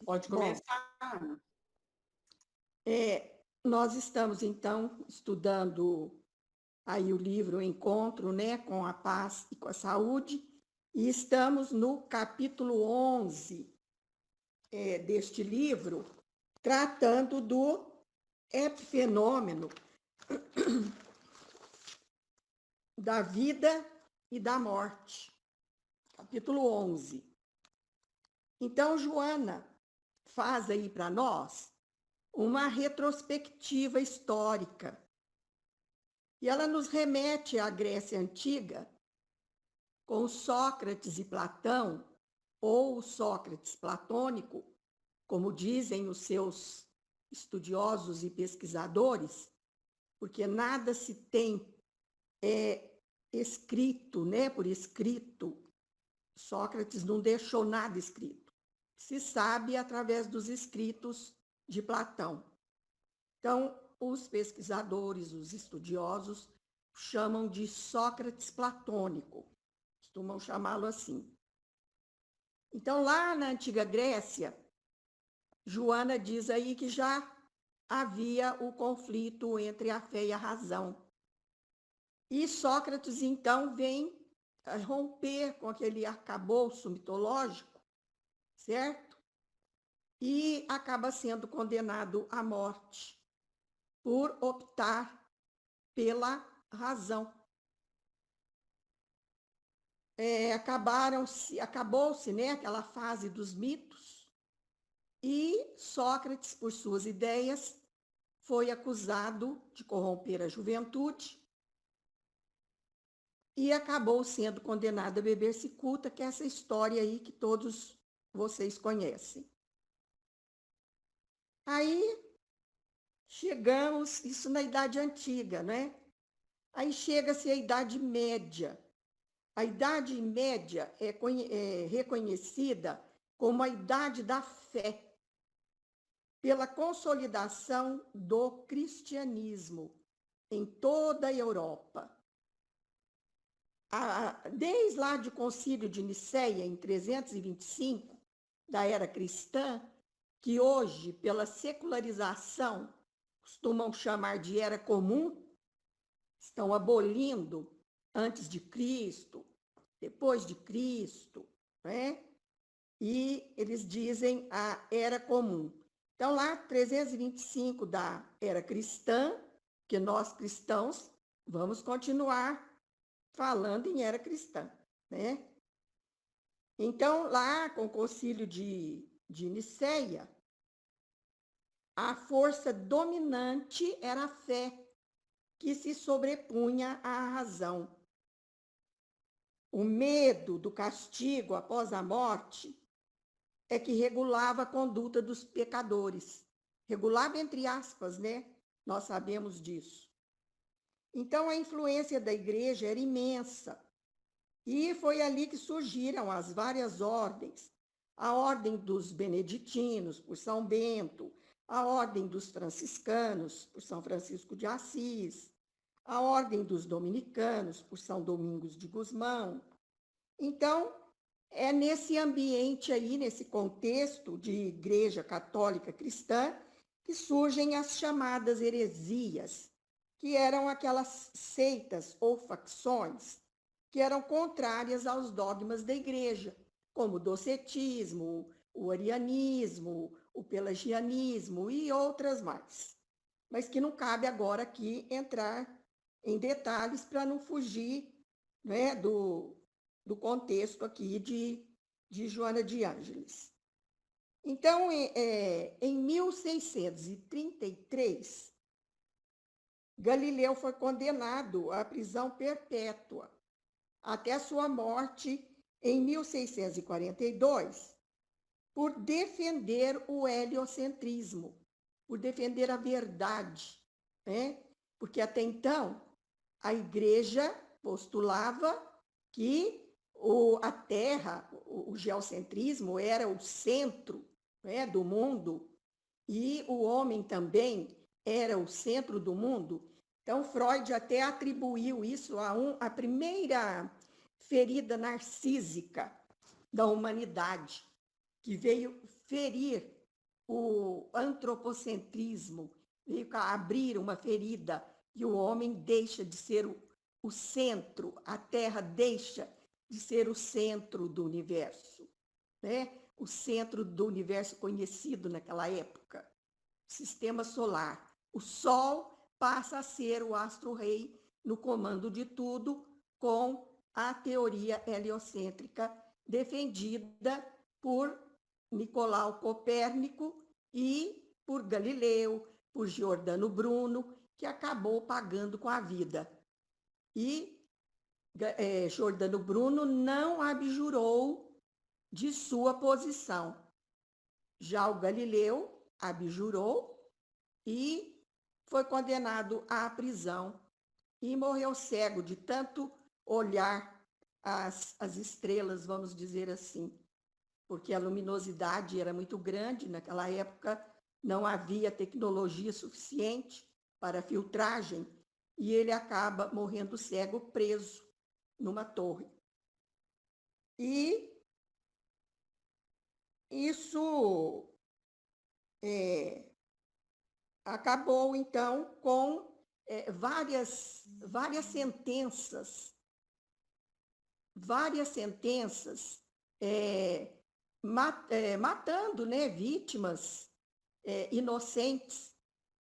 Pode Bom, começar, Ana. nós estamos, então, estudando aí o livro Encontro, né, com a Paz e com a Saúde, e estamos no capítulo 11 deste livro, tratando do epifenômeno da vida e da morte. Capítulo 11. Então, Joana faz aí para nós uma retrospectiva histórica. E ela nos remete à Grécia Antiga, com Sócrates e Platão, ou Sócrates platônico, como dizem os seus estudiosos e pesquisadores, porque nada se tem escrito, né, por escrito. Sócrates não deixou nada escrito. Se sabe através dos escritos de Platão. Então, os pesquisadores, os estudiosos, chamam de Sócrates platônico, costumam chamá-lo assim. Então, lá na antiga Grécia, Joana diz aí que já havia o conflito entre a fé e a razão. E Sócrates, então, vem romper com aquele arcabouço mitológico, certo? E acaba sendo condenado à morte por optar pela razão. Acabou-se, né, aquela fase dos mitos, e Sócrates, por suas ideias, foi acusado de corromper a juventude e acabou sendo condenado a beber cicuta, que é essa história aí que todos vocês conhecem. Aí chegamos, isso na Idade Antiga, né? Aí chega-se a Idade Média. A Idade Média é reconhecida como a Idade da Fé, pela consolidação do cristianismo em toda a Europa. Desde lá do Concílio de Nicéia, em 325, da era cristã, que hoje, pela secularização, costumam chamar de era comum, estão abolindo antes de Cristo, depois de Cristo, né? E eles dizem a era comum. Então, lá, 325 da era cristã, que nós cristãos vamos continuar falando em era cristã, né? Então, lá, com o concílio de Nicéia, a força dominante era a fé, que se sobrepunha à razão. O medo do castigo após a morte é que regulava a conduta dos pecadores. Regulava entre aspas, né? Nós sabemos disso. Então, a influência da igreja era imensa. E foi ali que surgiram as várias ordens. A ordem dos beneditinos, por São Bento, a ordem dos franciscanos, por São Francisco de Assis, a ordem dos dominicanos, por São Domingos de Gusmão. Então, é nesse ambiente aí, nesse contexto de igreja católica cristã, que surgem as chamadas heresias, que eram aquelas seitas ou facções que eram contrárias aos dogmas da igreja, como o docetismo, o arianismo, o pelagianismo e outras mais. Mas que não cabe agora aqui entrar em detalhes para não fugir, né, do contexto aqui de Joana de Ângeles. Então, em 1633, Galileu foi condenado à prisão perpétua até a sua morte em 1642, por defender o heliocentrismo, por defender a verdade, né? Porque até então a igreja postulava que a Terra, o geocentrismo era o centro, né, do mundo, e o homem também era o centro do mundo. Então, Freud até atribuiu isso a primeira ferida narcísica da humanidade, que veio ferir o antropocentrismo, veio abrir uma ferida e o homem deixa de ser o centro, a Terra deixa de ser o centro do universo, né? O centro do universo conhecido naquela época, sistema solar. O Sol passa a ser o astro-rei no comando de tudo, com a teoria heliocêntrica defendida por Nicolau Copérnico e por Galileu, por Giordano Bruno, que acabou pagando com a vida. E Giordano Bruno não abjurou de sua posição. Já o Galileu abjurou e foi condenado à prisão e morreu cego de tanto olhar as estrelas, vamos dizer assim, porque a luminosidade era muito grande naquela época, não havia tecnologia suficiente para filtragem e ele acaba morrendo cego, preso numa torre. E isso acabou, então, com várias sentenças matando, né, vítimas inocentes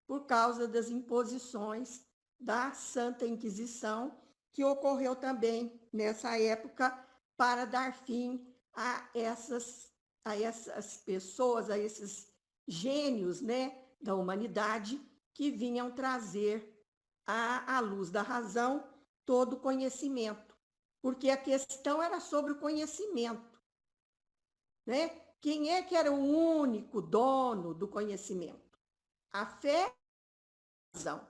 por causa das imposições da Santa Inquisição, que ocorreu também nessa época para dar fim a essas pessoas, a esses gênios, né, da humanidade que vinham trazer à luz da razão todo o conhecimento, porque a questão era sobre o conhecimento, né? Quem é que era o único dono do conhecimento? A fé e a razão.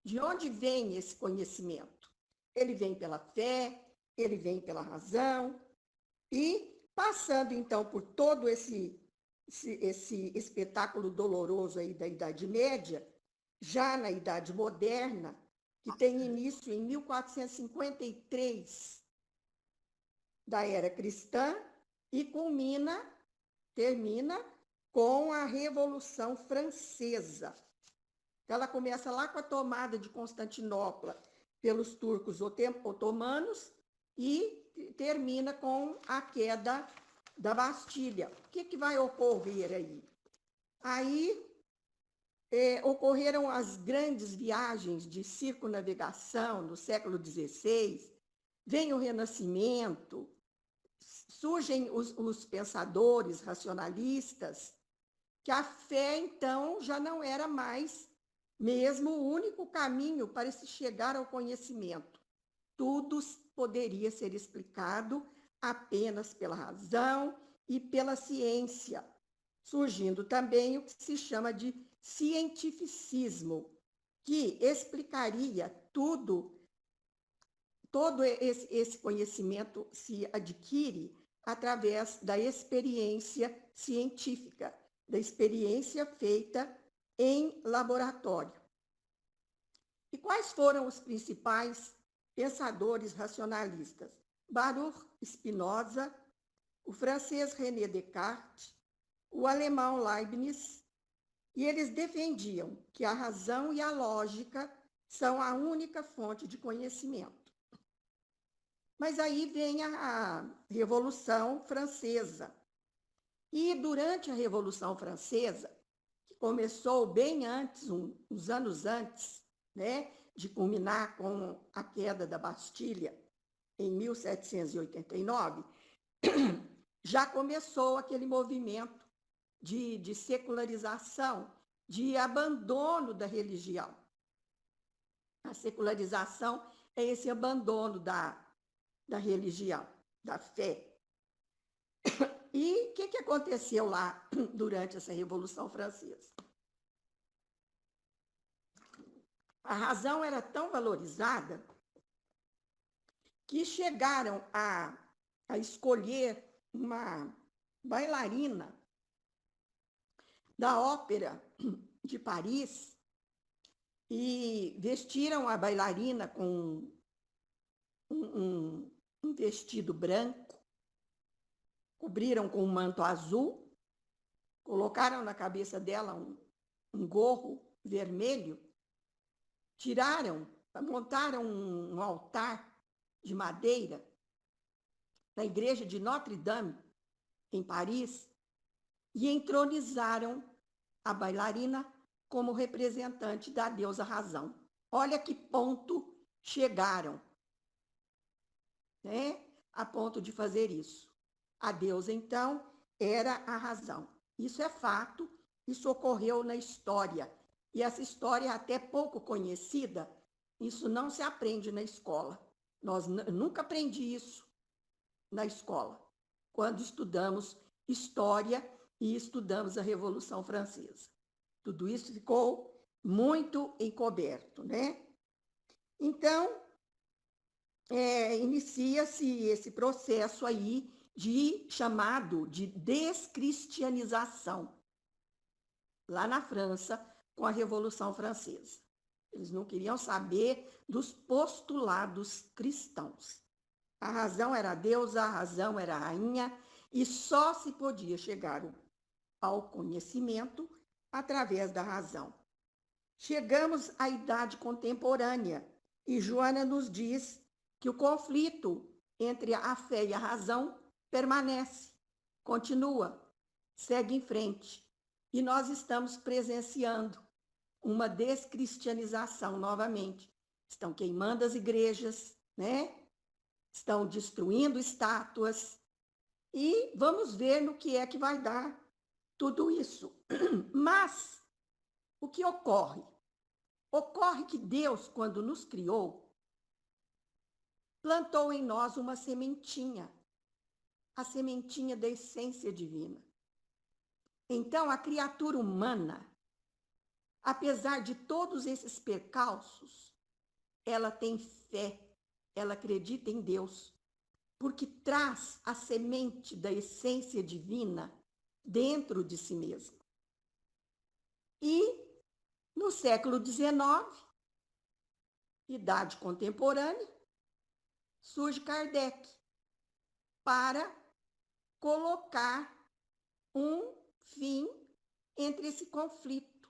De onde vem esse conhecimento? Ele vem pela fé, ele vem pela razão, e passando então por todo esse espetáculo doloroso aí da Idade Média, já na Idade Moderna, que tem início em 1453 da era cristã e termina com a Revolução Francesa. Ela começa lá com a tomada de Constantinopla pelos turcos otomanos e termina com a queda da Bastilha. O que vai ocorrer aí? Aí ocorreram as grandes viagens de circunnavegação no século XVI, vem o Renascimento, surgem os pensadores racionalistas, que a fé, então, já não era mais mesmo o único caminho para se chegar ao conhecimento. Tudo poderia ser explicado apenas pela razão e pela ciência, surgindo também o que se chama de cientificismo, que explicaria todo esse conhecimento se adquire através da experiência científica, da experiência feita em laboratório. E quais foram os principais pensadores racionalistas? Baruch Spinoza, o francês René Descartes, o alemão Leibniz, e eles defendiam que a razão e a lógica são a única fonte de conhecimento. Mas aí vem a Revolução Francesa. E durante a Revolução Francesa, que começou bem antes, uns anos antes, né, de culminar com a queda da Bastilha, em 1789, já começou aquele movimento de secularização, de abandono da religião. A secularização é esse abandono da religião, da fé. E o que aconteceu lá durante essa Revolução Francesa? A razão era tão valorizada que chegaram a escolher uma bailarina da Ópera de Paris e vestiram a bailarina com um vestido branco, cobriram com um manto azul, colocaram na cabeça dela um gorro vermelho, montaram um altar de madeira na igreja de Notre-Dame, em Paris, e entronizaram a bailarina como representante da deusa razão. Olha que ponto chegaram, né? A ponto de fazer isso. A deusa, então, era a razão. Isso é fato, isso ocorreu na história. E essa história é até pouco conhecida, isso não se aprende na escola. Eu nunca aprendi isso na escola, quando estudamos história e estudamos a Revolução Francesa. Tudo isso ficou muito encoberto, né? Então, inicia-se esse processo aí chamado de descristianização, lá na França, com a Revolução Francesa. Eles não queriam saber dos postulados cristãos. A razão era a deusa, a razão era a rainha, e só se podia chegar ao conhecimento através da razão. Chegamos à idade contemporânea, e Joana nos diz que o conflito entre a fé e a razão permanece, continua, segue em frente. E nós estamos presenciando uma descristianização novamente. Estão queimando as igrejas, né? Estão destruindo estátuas. E vamos ver no que é que vai dar tudo isso. Mas o que ocorre? Ocorre que Deus, quando nos criou, plantou em nós uma sementinha, a sementinha da essência divina. Então, a criatura humana, apesar de todos esses percalços, ela tem fé, ela acredita em Deus, porque traz a semente da essência divina dentro de si mesma. E no século XIX, idade contemporânea, surge Kardec para colocar um fim entre esse conflito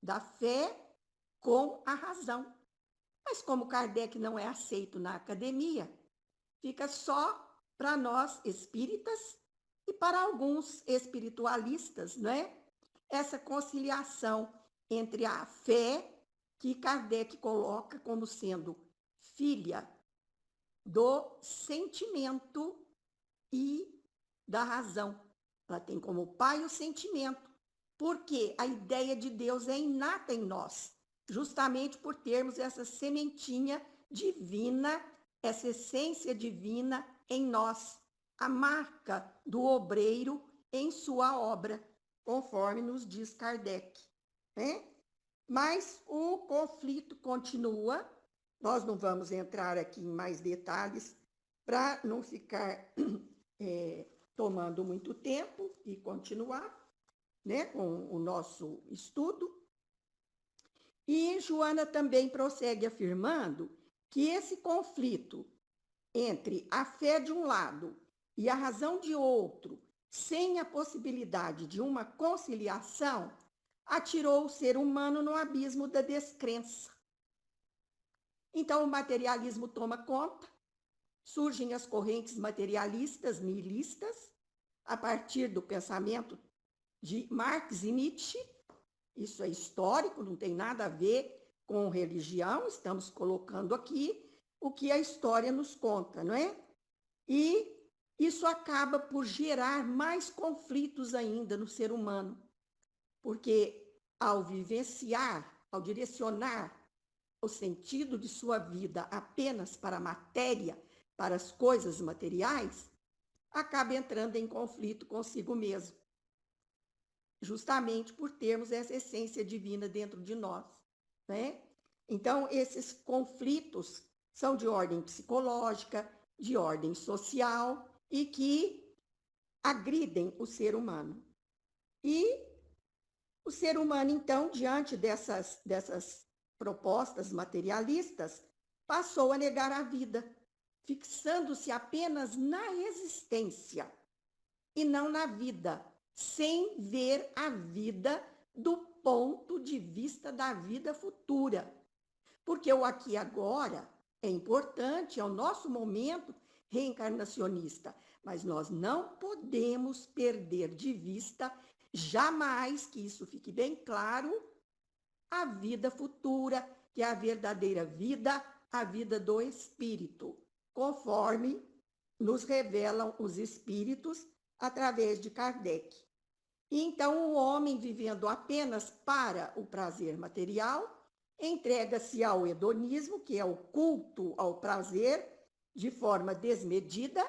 da fé com a razão. Mas como Kardec não é aceito na academia, fica só para nós espíritas e para alguns espiritualistas, não é? Essa conciliação entre a fé, que Kardec coloca como sendo filha do sentimento e da razão. Ela tem como pai o sentimento, porque a ideia de Deus é inata em nós, justamente por termos essa sementinha divina, essa essência divina em nós, a marca do obreiro em sua obra, conforme nos diz Kardec, né? Mas o conflito continua, nós não vamos entrar aqui em mais detalhes para não ficar tomando muito tempo e continuar, né, com o nosso estudo. E Joana também prossegue afirmando que esse conflito entre a fé de um lado e a razão de outro, sem a possibilidade de uma conciliação, atirou o ser humano no abismo da descrença. Então, o materialismo toma conta, surgem as correntes materialistas, nihilistas, a partir do pensamento de Marx e Nietzsche. Isso é histórico, não tem nada a ver com religião, estamos colocando aqui o que a história nos conta, não é? E isso acaba por gerar mais conflitos ainda no ser humano, porque ao vivenciar, ao direcionar o sentido de sua vida apenas para a matéria, para as coisas materiais, acaba entrando em conflito consigo mesmo, justamente por termos essa essência divina dentro de nós, né? Então, esses conflitos são de ordem psicológica, de ordem social e que agridem o ser humano. E o ser humano, então, diante dessas propostas materialistas, passou a negar a vida, fixando-se apenas na existência. e não na vida, sem ver a vida do ponto de vista da vida futura. Porque o aqui e agora é importante, é o nosso momento reencarnacionista, mas nós não podemos perder de vista, jamais, que isso fique bem claro, a vida futura, que é a verdadeira vida, a vida do espírito, conforme nos revelam os espíritos através de Kardec. Então, o homem vivendo apenas para o prazer material, entrega-se ao hedonismo, que é o culto ao prazer, de forma desmedida,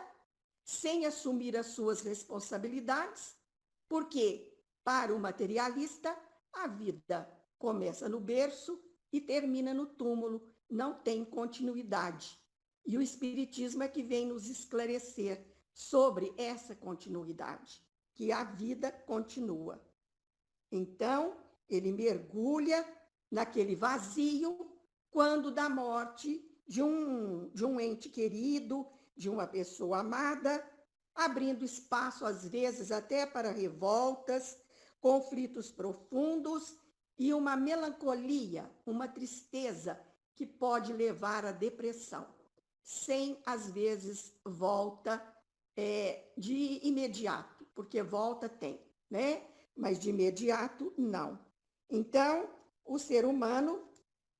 sem assumir as suas responsabilidades, porque, para o materialista, a vida começa no berço e termina no túmulo, não tem continuidade. E o Espiritismo é que vem nos esclarecer sobre essa continuidade, que a vida continua. Então, ele mergulha naquele vazio quando da morte de um ente querido, de uma pessoa amada, abrindo espaço, às vezes, até para revoltas, conflitos profundos e uma melancolia, uma tristeza que pode levar à depressão, sem, às vezes, volta de imediato, porque volta tem, né? Mas de imediato, não. Então, o ser humano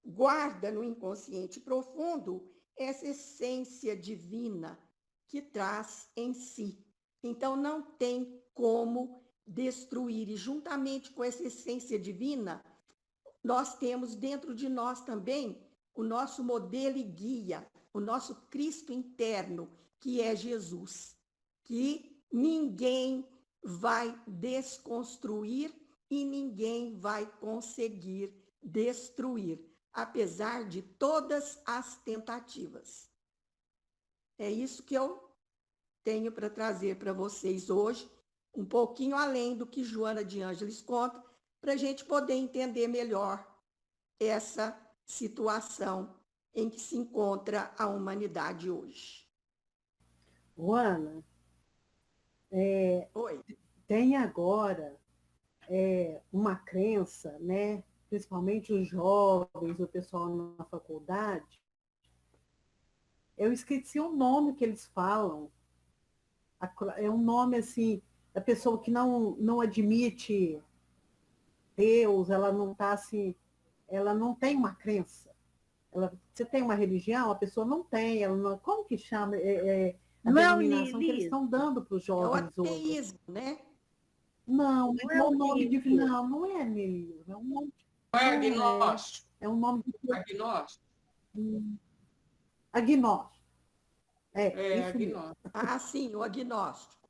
guarda no inconsciente profundo essa essência divina que traz em si. Então, não tem como destruir. E, juntamente com essa essência divina, nós temos dentro de nós também o nosso modelo e guia, o nosso Cristo interno, que é Jesus, que ninguém vai desconstruir e ninguém vai conseguir destruir, apesar de todas as tentativas. É isso que eu tenho para trazer para vocês hoje, um pouquinho além do que Joana de Ângeles conta, para a gente poder entender melhor essa situação em que se encontra a humanidade hoje. Joana, Oi. tem agora uma crença, né? Principalmente os jovens, o pessoal na faculdade, eu esqueci o nome que eles falam. É um nome assim, da pessoa que não admite Deus, ela não está assim, ela não tem uma crença. Você tem uma religião, a pessoa não tem, ela não, como que chama? A denominação que eles estão dando para os jovens hoje. É o ateísmo, né? Não é um nome de. Não é niilismo, é um nome. Não é agnóstico? É um nome de. Agnóstico? Agnóstico. É, isso agnóstico. mesmo. Ah, sim, o agnóstico.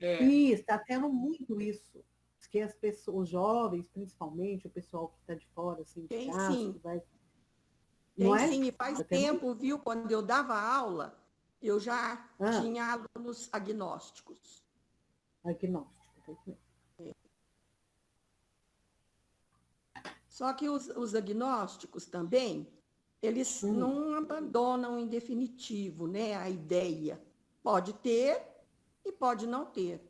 Isso, está tendo muito isso. Que as pessoas, os jovens, principalmente, o pessoal que está de fora, assim, Tem de casa, sim. que vai. Tem Não é? sim, e faz tempo, viu? Quando eu dava aula, eu já tinha alunos agnósticos. Agnóstico. Só que os agnósticos também, eles não abandonam em definitivo, né, a ideia. Pode ter e pode não ter.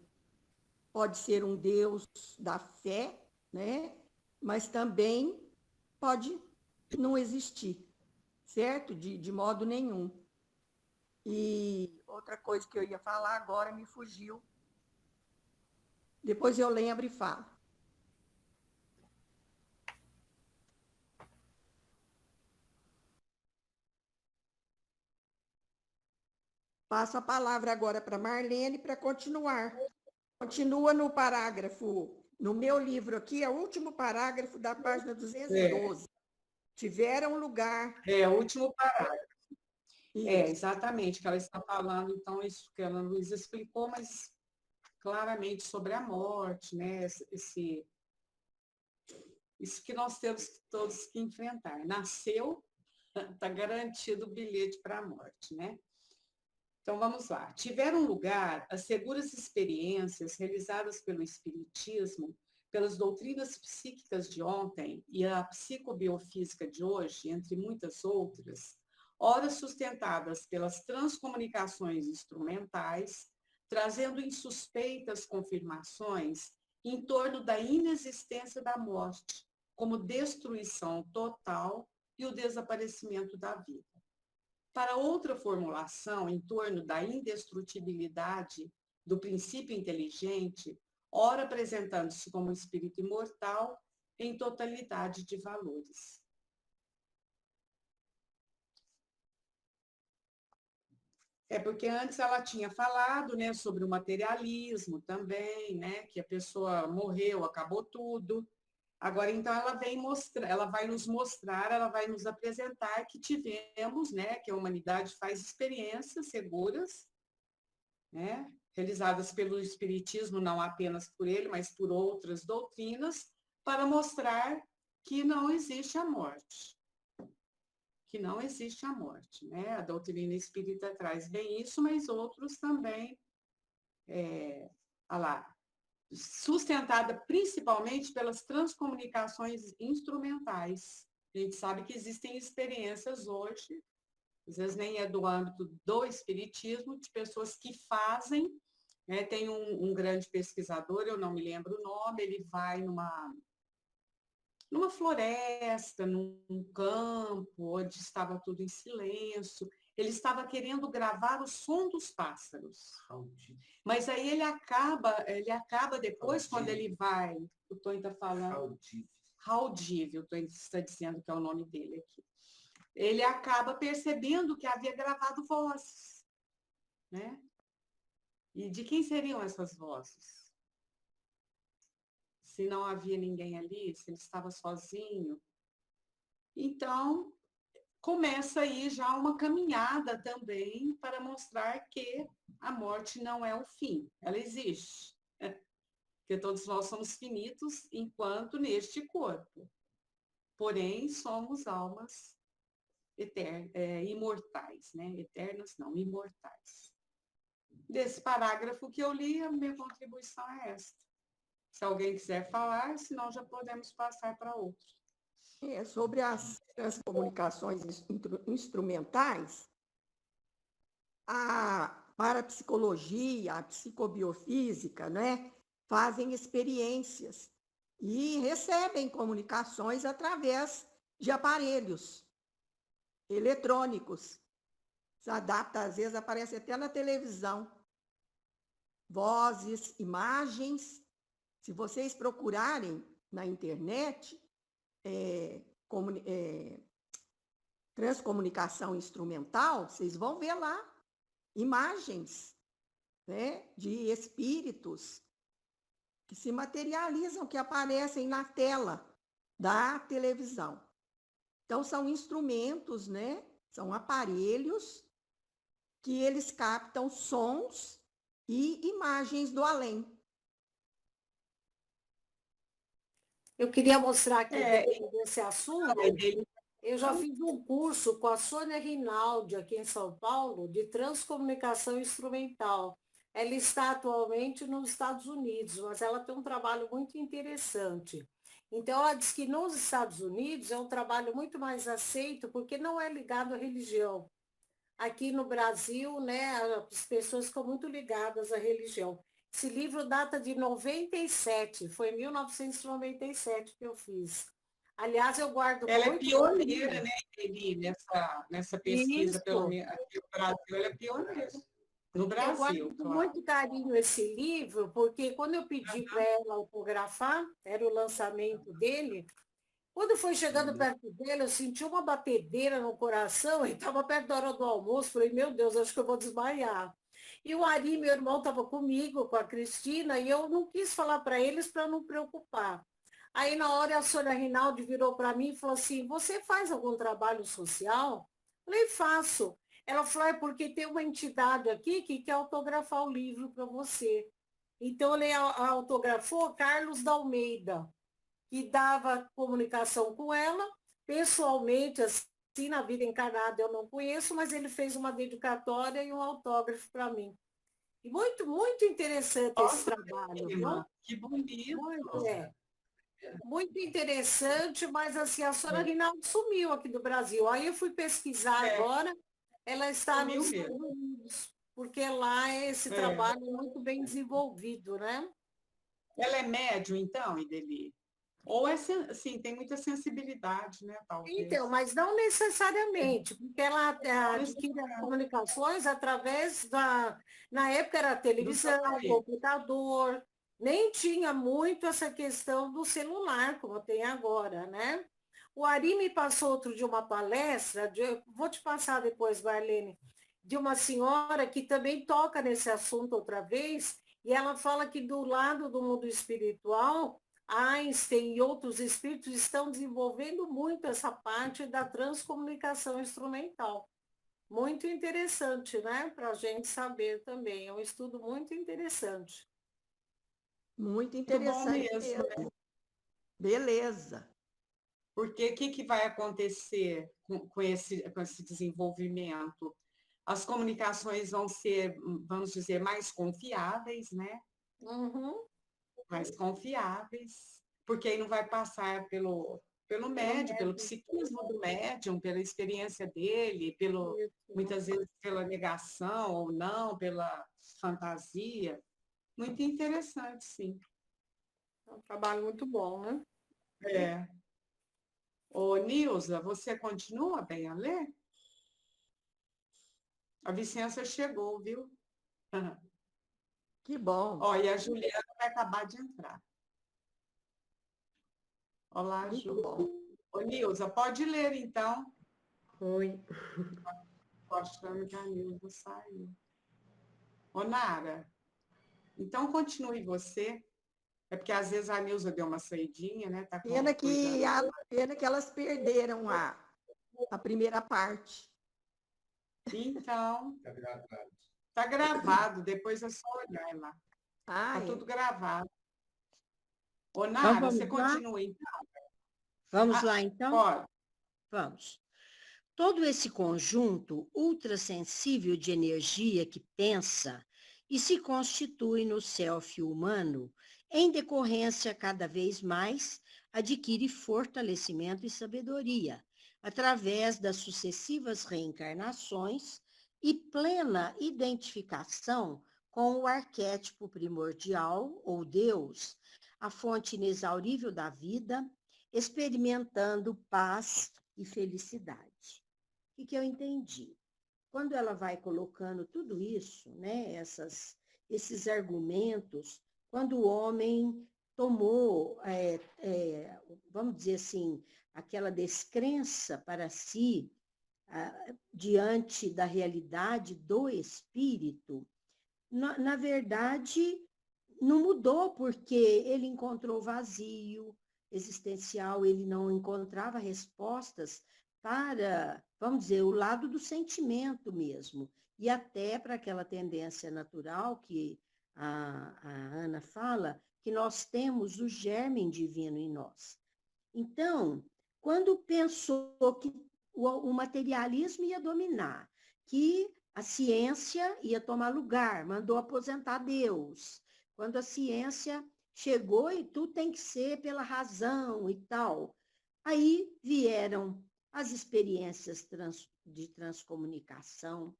Pode ser um Deus da fé, né? Mas também pode não existir, certo? De modo nenhum. E outra coisa que eu ia falar agora me fugiu. Depois eu lembro e falo. Passo a palavra agora para Marlene para continuar. Continua no parágrafo, no meu livro aqui, é o último parágrafo da página 212. Tiveram lugar. É, o último parágrafo. Exatamente, que ela está falando, então, isso que a Ana Luísa explicou, mas claramente sobre a morte, né? Isso que nós temos todos que enfrentar. Nasceu, está garantido o bilhete para a morte, né? Então, vamos lá. Tiveram lugar as seguras experiências realizadas pelo Espiritismo, pelas doutrinas psíquicas de ontem e a psicobiofísica de hoje, entre muitas outras, ora sustentadas pelas transcomunicações instrumentais, trazendo insuspeitas confirmações em torno da inexistência da morte, como destruição total e o desaparecimento da vida. Para outra formulação em torno da indestrutibilidade do princípio inteligente, ora apresentando-se como espírito imortal em totalidade de valores. É porque antes ela tinha falado, né, sobre o materialismo também, né, que a pessoa morreu, acabou tudo. Agora, então, ela vem mostrar, ela vai nos mostrar, ela vai nos apresentar que tivemos, né, que a humanidade faz experiências seguras, né, realizadas pelo Espiritismo, não apenas por ele, mas por outras doutrinas, para mostrar que não existe a morte. Que não existe a morte, né? A doutrina espírita traz bem isso, mas outros também, sustentada principalmente pelas transcomunicações instrumentais. A gente sabe que existem experiências hoje, às vezes nem é do âmbito do espiritismo, de pessoas que fazem, né? Tem um grande pesquisador, eu não me lembro o nome, ele vai numa floresta, num campo, onde estava tudo em silêncio. Ele estava querendo gravar o som dos pássaros. Mas aí ele acaba depois, quando ele vai, o Tony está falando... Raudível, o Tony está dizendo que é o nome dele aqui. Ele acaba percebendo que havia gravado vozes, né? E de quem seriam essas vozes? Se não havia ninguém ali, se ele estava sozinho. Então, começa aí já uma caminhada também para mostrar que a morte não é o fim, ela existe. Porque todos nós somos finitos enquanto neste corpo. Porém, somos almas imortais, né? Eternas não, imortais. Desse parágrafo que eu li, a minha contribuição é esta. Se alguém quiser falar, senão já podemos passar para outro. Sobre as comunicações instrumentais, a parapsicologia, a psicobiofísica, né, fazem experiências e recebem comunicações através de aparelhos eletrônicos. Se adapta, às vezes aparece até na televisão. Vozes, imagens. Se vocês procurarem na internet, transcomunicação instrumental, vocês vão ver lá imagens, né, de espíritos que se materializam, que aparecem na tela da televisão. Então, são instrumentos, né, são aparelhos que eles captam sons e imagens do além. Eu queria mostrar aqui desse assunto. Eu já fiz um curso com a Sônia Rinaldi, aqui em São Paulo, de transcomunicação instrumental. Ela está atualmente nos Estados Unidos, mas ela tem um trabalho muito interessante. Então, ela diz que nos Estados Unidos é um trabalho muito mais aceito, porque não é ligado à religião. Aqui no Brasil, né, as pessoas ficam muito ligadas à religião. Esse livro data de 97, foi em 1997 que eu fiz. Aliás, eu guardoEla muito... é pioneira, né, Eli, nessa pesquisa aqui no Brasil, ela é pioneira. No Brasil, eu guardo com muito carinho esse livro, porque quando eu pedi para ela autografar, era o lançamento dele, quando foi chegando perto dele, eu senti uma batedeira no coração, e estava perto da hora do almoço, falei, meu Deus, acho que eu vou desmaiar. E o Ari, meu irmão, estava comigo, com a Cristina, e eu não quis falar para eles para não preocupar. Aí, na hora, a Sônia Rinaldi virou para mim e falou assim, você faz algum trabalho social? Eu falei, faço. Ela falou, é porque tem uma entidade aqui que quer autografar o livro para você. Então, ele autografou Carlos da Almeida, que dava comunicação com ela, pessoalmente, assim, na vida encarnada eu não conheço, mas ele fez uma dedicatória e um autógrafo para mim. E muito, muito interessante esse trabalho. Não? Que bonito. Muito interessante, mas assim, a Sônia Rinaldi sumiu aqui do Brasil. Aí eu fui pesquisar agora, ela está nos Estados Unidos. porque lá esse É. trabalho é muito bem desenvolvido, né? Ela é médium, então, Ideli? Ou é, assim, tem muita sensibilidade, né, talvez. Então, mas não necessariamente, porque ela Não adquire as comunicações através da. Na época era do televisão, aparelho. computador, nem tinha muito essa questão do celular, como tem agora, né? O Ari me passou outro de uma palestra, vou te passar depois, Marlene, de uma senhora que também toca nesse assunto outra vez, e ela fala que do lado do mundo espiritual Einstein e outros espíritos estão desenvolvendo muito essa parte da transcomunicação instrumental. Muito interessante, né? Para a gente saber também. É um estudo muito interessante. Muito Muito bom interessante mesmo, né? mesmo. Beleza. Porque o que vai acontecer com esse desenvolvimento? As comunicações vão ser, vamos dizer, mais confiáveis, né? Uhum. Mais confiáveis, porque aí não vai passar pelo médium, pelo psiquismo do médium, pela experiência dele, muitas vezes pela negação ou não, pela fantasia. Muito interessante, sim. É um trabalho muito bom, né? É. Ô, Nilza, você continua bem a ler? A Vicência chegou, viu? Que bom. Ó, e a Juliana vai acabar de entrar. Olá, Muito Ju. bom. Ô, Nilza, pode ler, então. Oi. Tô achando que a Nilza saiu. Ô, Nara, então continue você. É porque às vezes a Nilza deu uma saidinha, né? Tá Pena cuidando. pena que elas perderam a primeira parte. Então, tá gravado, depois é só olhar lá. Ah, Tá é. tudo gravado. Ô, Então, Nara, vamos você lá? continua, então? Vamos lá, então? Pode. Vamos. Todo esse conjunto ultrassensível de energia que pensa e se constitui no self humano, em decorrência cada vez mais, adquire fortalecimento e sabedoria, através das sucessivas reencarnações e plena identificação com o arquétipo primordial, ou Deus, a fonte inexaurível da vida, experimentando paz e felicidade. O que eu entendi? Quando ela vai colocando tudo isso, né, esses argumentos, quando o homem tomou, vamos dizer assim, aquela descrença para si, diante da realidade do espírito, na verdade, não mudou, porque ele encontrou vazio existencial, ele não encontrava respostas para, vamos dizer, o lado do sentimento mesmo, e até para aquela tendência natural que a Ana fala, que nós temos o germe divino em nós. Então, quando pensou que o materialismo ia dominar, que a ciência ia tomar lugar, mandou aposentar Deus. Quando a ciência chegou e tudo tem que ser pela razão e tal. Aí vieram as experiências de transcomunicação,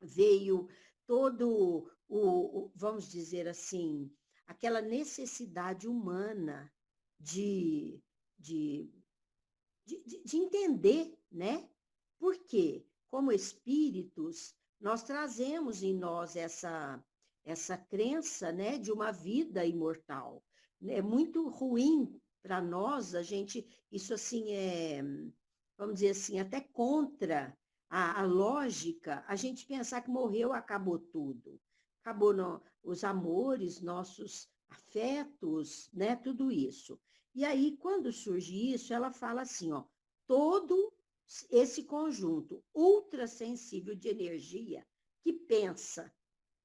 veio todo vamos dizer assim, aquela necessidade humana de, de, de entender, né? Por quê? Como espíritos, nós trazemos em nós essa crença, né, de uma vida imortal. É muito ruim para nós, isso assim vamos dizer assim, até contra a lógica, a gente pensar que morreu, acabou tudo. Acabou os amores, nossos afetos, né, tudo isso. E aí, quando surge isso, ela fala assim, ó, todo esse conjunto ultrassensível de energia que pensa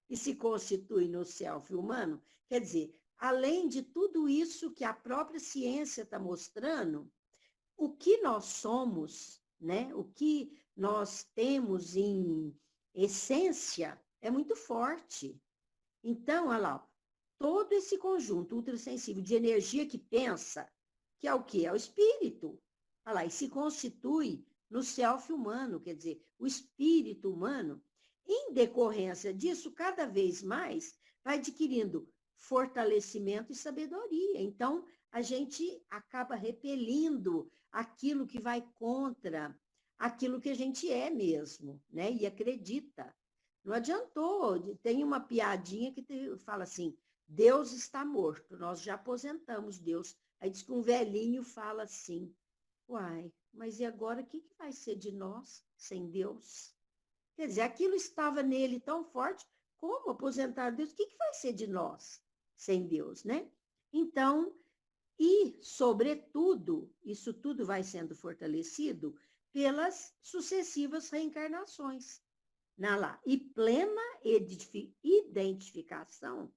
e se constitui no self humano, quer dizer, além de tudo isso que a própria ciência está mostrando, o que nós somos, né? O que nós temos em essência é muito forte. Então, olha lá, todo esse conjunto ultrassensível de energia que pensa, que é o quê? É o espírito. Olha lá, e se constitui no self humano, quer dizer, o espírito humano, em decorrência disso, cada vez mais vai adquirindo fortalecimento e sabedoria. Então, a gente acaba repelindo aquilo que vai contra aquilo que a gente é mesmo, né? E acredita. Não adiantou. Tem uma piadinha que fala assim, Deus está morto, nós já aposentamos Deus. Aí diz que um velhinho fala assim, uai, mas e agora o que vai ser de nós sem Deus? Quer dizer, aquilo estava nele tão forte, como aposentar Deus? O que vai ser de nós sem Deus, né? Então, e, sobretudo, isso tudo vai sendo fortalecido pelas sucessivas reencarnações. E plena identificação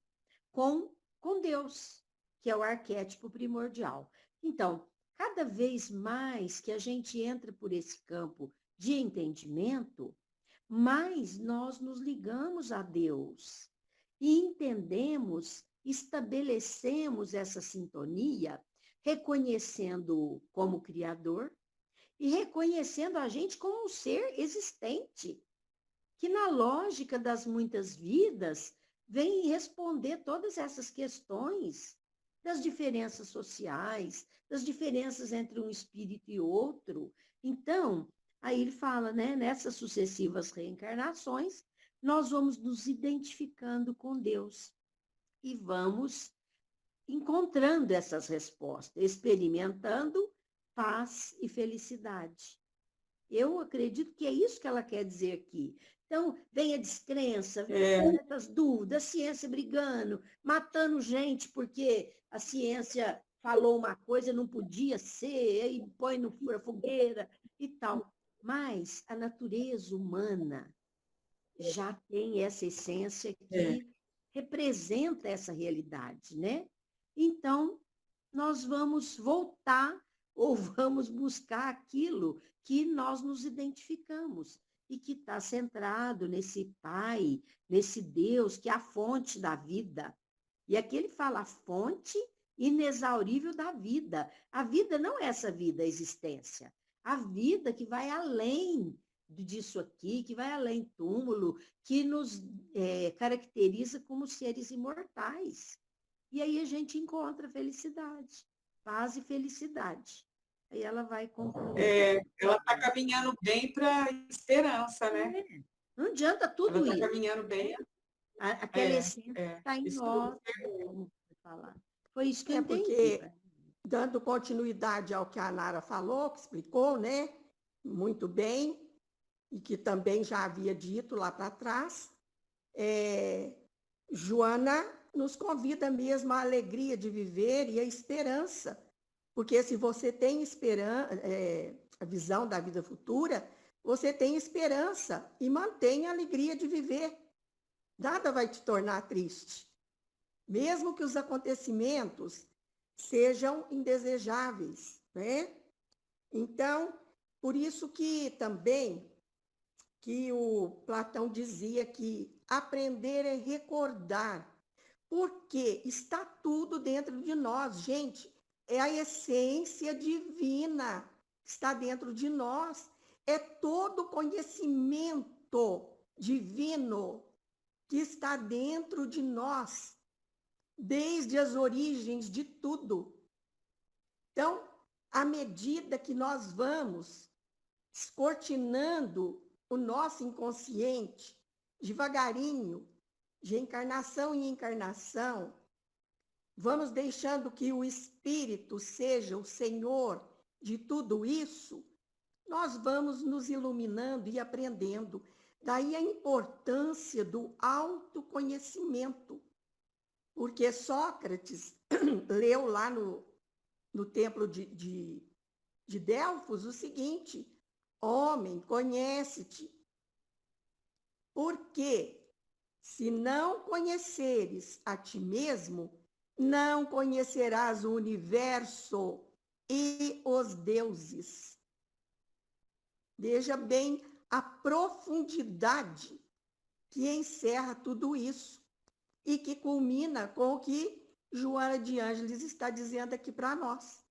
com Deus, que é o arquétipo primordial. Então, cada vez mais que a gente entra por esse campo de entendimento, mais nós nos ligamos a Deus e entendemos, estabelecemos essa sintonia, reconhecendo-o como Criador e reconhecendo a gente como um ser existente, que na lógica das muitas vidas vem responder todas essas questões das diferenças sociais, das diferenças entre um espírito e outro. Então, aí ele fala, né, nessas sucessivas reencarnações, nós vamos nos identificando com Deus e vamos encontrando essas respostas, experimentando paz e felicidade. Eu acredito que é isso que ela quer dizer aqui. Então, vem a descrença, vem essas dúvidas, a ciência brigando, matando gente porque a ciência falou uma coisa, não podia ser, e põe no fogueira e tal. Mas a natureza humana já tem essa essência que representa essa realidade, né? Então, nós vamos voltar ou vamos buscar aquilo que nós nos identificamos e que está centrado nesse Pai, nesse Deus, que é a fonte da vida. E aqui ele fala a fonte inexaurível da vida. A vida não é essa vida, a existência. A vida que vai além disso aqui, que vai além túmulo, que nos caracteriza como seres imortais. E aí a gente encontra felicidade, paz e felicidade. Aí ela vai concluir. Ela está caminhando bem para a esperança, né? Não adianta tudo ela isso. Está caminhando bem. Aquela essência está em nós. Como falar. Foi isso que eu entendi. Porque, dando continuidade ao que a Nara falou, que explicou, né? Muito bem, e que também já havia dito lá para trás, Joana nos convida mesmo à alegria de viver e à esperança. Porque se você tem a visão da vida futura, você tem esperança e mantém a alegria de viver. Nada vai te tornar triste. Mesmo que os acontecimentos sejam indesejáveis, né? Então, por isso que também que o Platão dizia que aprender é recordar, porque está tudo dentro de nós, gente. É a essência divina que está dentro de nós. É todo conhecimento divino que está dentro de nós, desde as origens de tudo. Então, à medida que nós vamos descortinando o nosso inconsciente, devagarinho, de encarnação em encarnação, vamos deixando que o Espírito seja o Senhor de tudo isso, nós vamos nos iluminando e aprendendo. Daí a importância do autoconhecimento, porque Sócrates leu lá no templo de Delfos o seguinte: homem, conhece-te, porque se não conheceres a ti mesmo, não conhecerás o universo e os deuses. Veja bem a profundidade que encerra tudo isso e que culmina com o que Joana de Ângeles está dizendo aqui para nós.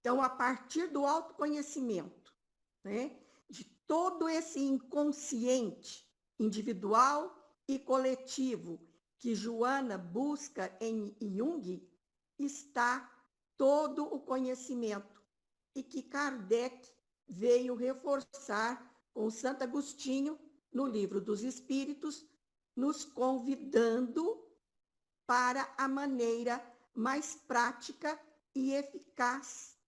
Então, a partir do autoconhecimento, né, de todo esse inconsciente individual e coletivo que Joana busca em Jung está todo o conhecimento e que Kardec veio reforçar com Santo Agostinho no Livro dos Espíritos, nos convidando para a maneira mais prática e eficaz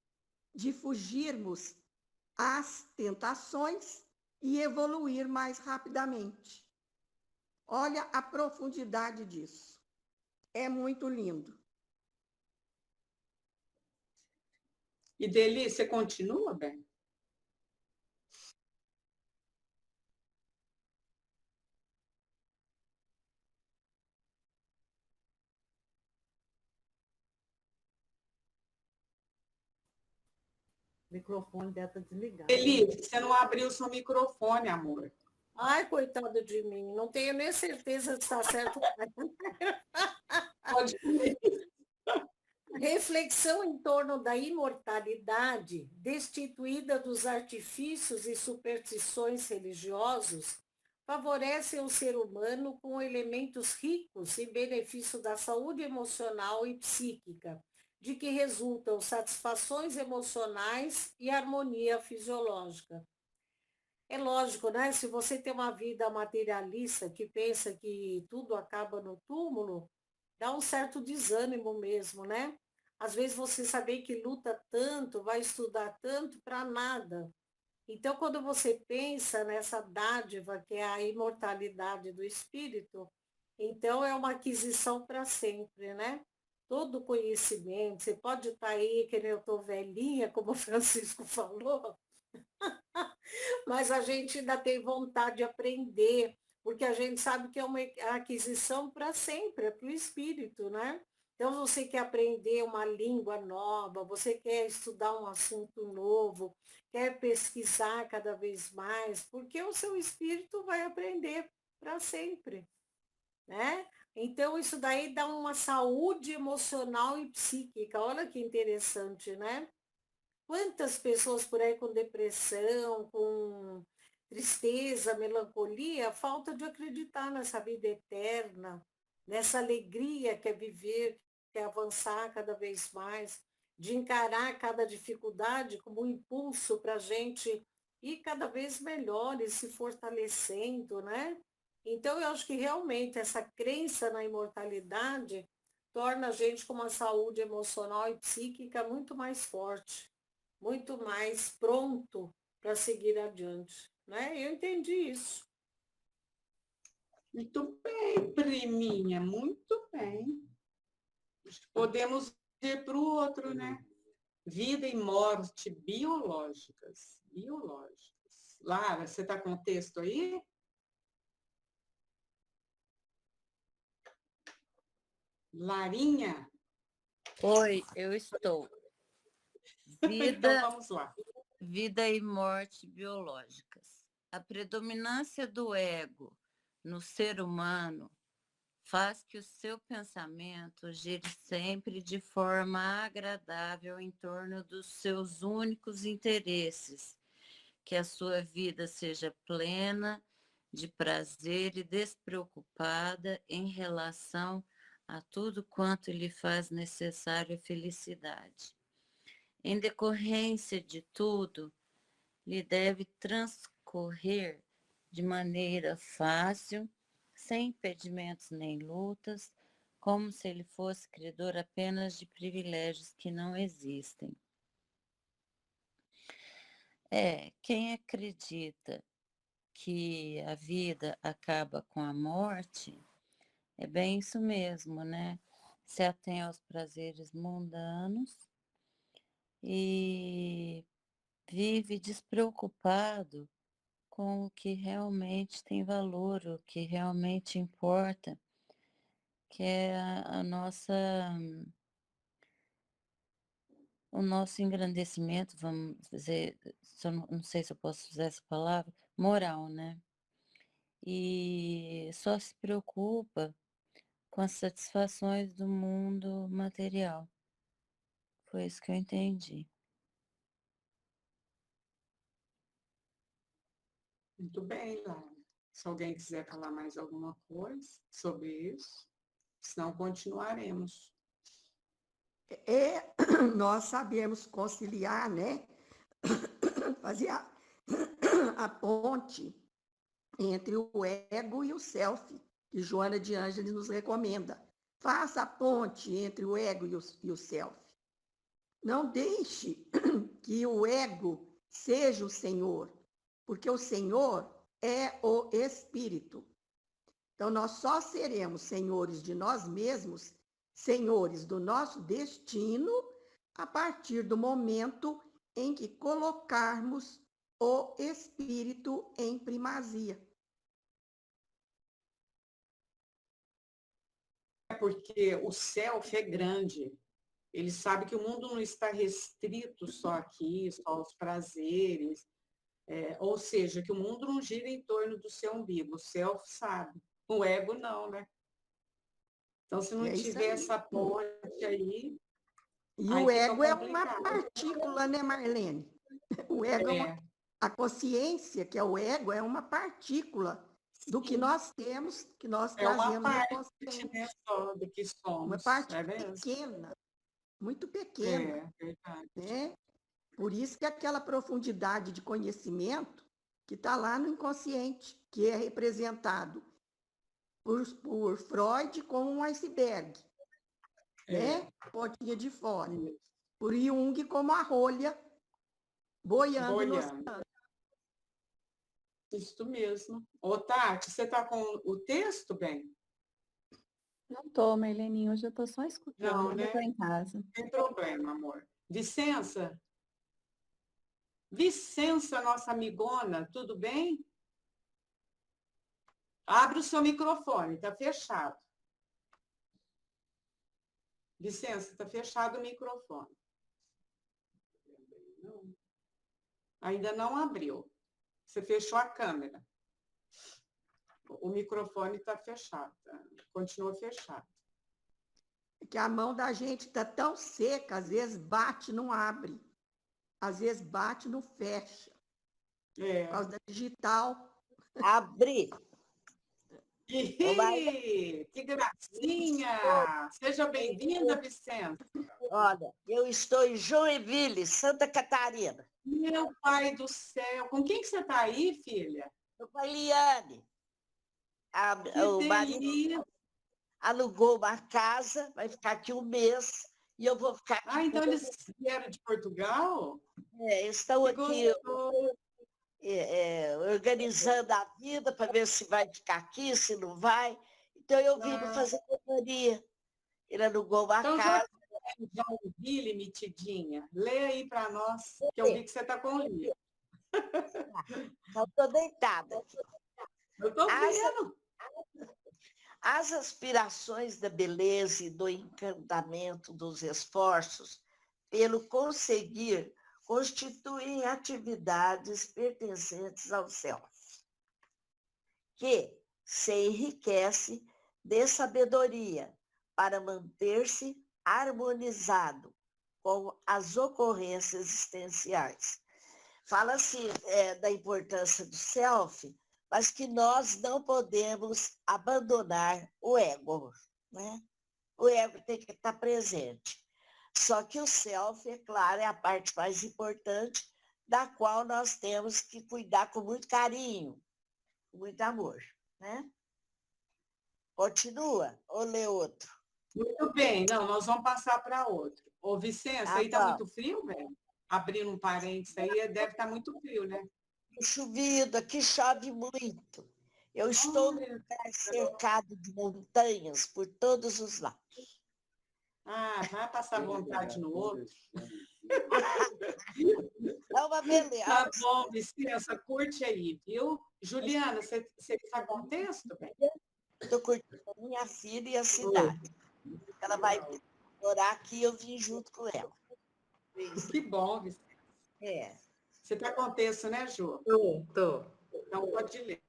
de fugirmos às tentações e evoluir mais rapidamente. Olha a profundidade disso. É muito lindo. E Deli, você continua, bem? O microfone deve estar desligado. Deli, você não abriu seu microfone, amor. Ai, coitado de mim, não tenho nem certeza se está certo. Pode comer. Reflexão em torno da imortalidade, destituída dos artifícios e superstições religiosos, favorecem o ser humano com elementos ricos em benefício da saúde emocional e psíquica, de que resultam satisfações emocionais e harmonia fisiológica. É lógico, né? Se você tem uma vida materialista que pensa que tudo acaba no túmulo, dá um certo desânimo mesmo, né? Às vezes você saber que luta tanto, vai estudar tanto para nada. Então, quando você pensa nessa dádiva que é a imortalidade do espírito, então é uma aquisição para sempre, né? Todo conhecimento, você pode estar aí, que nem eu estou velhinha, como o Francisco falou, mas a gente ainda tem vontade de aprender, porque a gente sabe que é uma aquisição para sempre, é para o espírito, né? Então, você quer aprender uma língua nova, você quer estudar um assunto novo, quer pesquisar cada vez mais, porque o seu espírito vai aprender para sempre, né? Então, isso daí dá uma saúde emocional e psíquica. Olha que interessante, né? Quantas pessoas por aí com depressão, com tristeza, melancolia, falta de acreditar nessa vida eterna, nessa alegria que é viver, que é avançar cada vez mais, de encarar cada dificuldade como um impulso para a gente ir cada vez melhor e se fortalecendo, né? Então, eu acho que realmente essa crença na imortalidade torna a gente com uma saúde emocional e psíquica muito mais forte, muito mais pronto para seguir adiante, né? Eu entendi isso. Muito bem, priminha, muito bem. Podemos ir para o outro, né? Vida e morte biológicas. Biológicas. Lara, você está com o texto aí? Larinha? Oi, eu estou. Então vamos lá. Vida e morte biológicas. A predominância do ego no ser humano faz que o seu pensamento gire sempre de forma agradável em torno dos seus únicos interesses, que a sua vida seja plena de prazer e despreocupada em relação a tudo quanto lhe faz necessário a felicidade. Em decorrência de tudo, lhe deve transcorrer de maneira fácil, sem impedimentos nem lutas, como se ele fosse credor apenas de privilégios que não existem. Quem acredita que a vida acaba com a morte, é bem isso mesmo, né? Se atém aos prazeres mundanos e vive despreocupado com o que realmente tem valor, o que realmente importa, que é a nossa, o nosso engrandecimento, vamos dizer, não sei se eu posso usar essa palavra, moral, né? E só se preocupa com as satisfações do mundo material. Foi isso que eu entendi. Muito bem, Lara. Se alguém quiser falar mais alguma coisa sobre isso, senão continuaremos. Nós sabemos conciliar, né? Fazer a ponte entre o ego e o self, que Joana de Ângeles nos recomenda. Faça a ponte entre o ego e o self. Não deixe que o ego seja o Senhor, porque o Senhor é o Espírito. Então, nós só seremos senhores de nós mesmos, senhores do nosso destino, a partir do momento em que colocarmos o Espírito em primazia. Porque o self é grande. Ele sabe que o mundo não está restrito só aqui, só aos prazeres. Ou seja, que o mundo não gira em torno do seu umbigo. O self sabe. O ego não, né? Então, se não tiver essa ponte aí... E o ego é uma partícula, né, Marlene? O ego a consciência, que é o ego, é uma partícula do que nós temos, que nós trazemos na consciência. Né, só do que somos. Uma parte pequena, muito pequena. É verdade. Né? Por isso que aquela profundidade de conhecimento que está lá no inconsciente, que é representado por Freud como um iceberg, né? Pontinha de fora. Por Jung como a rolha boiando no oceano. Isso mesmo. Ô, Tati, você está com o texto, bem? Não estou, Marlene, hoje eu estou só escutando, não, né? Eu estou em casa. Não tem problema, amor. Vicença? Vicença, nossa amigona, tudo bem? Abre o seu microfone, está fechado. Vicença, está fechado o microfone. Ainda não abriu. Você fechou a câmera. O microfone está fechado. Continua fechado. Que a mão da gente está tão seca, às vezes bate, não abre. Às vezes bate, não fecha. Por causa da digital. Abri. Que gracinha! Seja bem-vinda, Vicente. Olha, eu estou em Joinville, Santa Catarina. Meu pai do céu! Com quem que você está aí, filha? Estou com a Eliane. O marido alugou uma casa, vai ficar aqui um mês, e eu vou ficar aqui. Então eles vieram de Portugal? Estão aqui organizando a vida para ver se vai ficar aqui, se não vai. Então eu vim para fazer companhia. Ele alugou uma casa. Joinville, metidinha. Lê aí para nós, que eu vi que você está com o livro. Não estou deitada. Eu estou vendo. As aspirações da beleza e do encantamento dos esforços pelo conseguir constituem atividades pertencentes ao self, que se enriquece de sabedoria para manter-se harmonizado com as ocorrências existenciais. Fala-se da importância do self, mas que nós não podemos abandonar o ego, né? O ego tem que estar presente. Só que o self, é claro, é a parte mais importante, da qual nós temos que cuidar com muito carinho, com muito amor, né? Continua ou lê outro? Muito bem, não, nós vamos passar para outro. Ô, Vicência, aí está muito frio, velho? Abrindo um parênteses aí, deve estar muito frio, né? Chovido, aqui chove muito. Eu estou num lugar cercado de montanhas por todos os lados. Vai passar vontade no outro. É uma beleza. Tá bom, Vicência, curte aí, viu? Juliana, você está com o texto? Estou curtindo a minha filha e a cidade. Ela vai morar aqui e eu vim junto com ela. Que bom, Vicência. Você está com o texto, né, Ju? Tô. Então pode ler.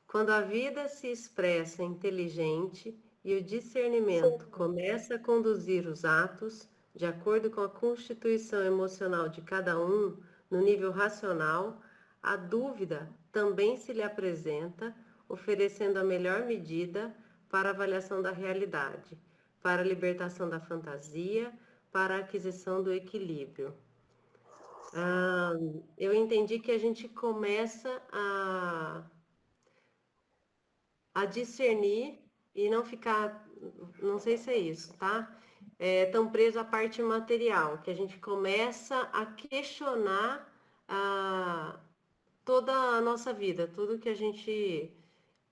Quando a vida se expressa inteligente e o discernimento começa a conduzir os atos de acordo com a constituição emocional de cada um no nível racional, A dúvida também se lhe apresenta, oferecendo a melhor medida para a avaliação da realidade, para a libertação da fantasia, para a aquisição do equilíbrio. Eu entendi que a gente começa a discernir e não ficar, não sei se é isso, tá? Tão preso à parte material, que a gente começa a questionar toda a nossa vida, tudo que a gente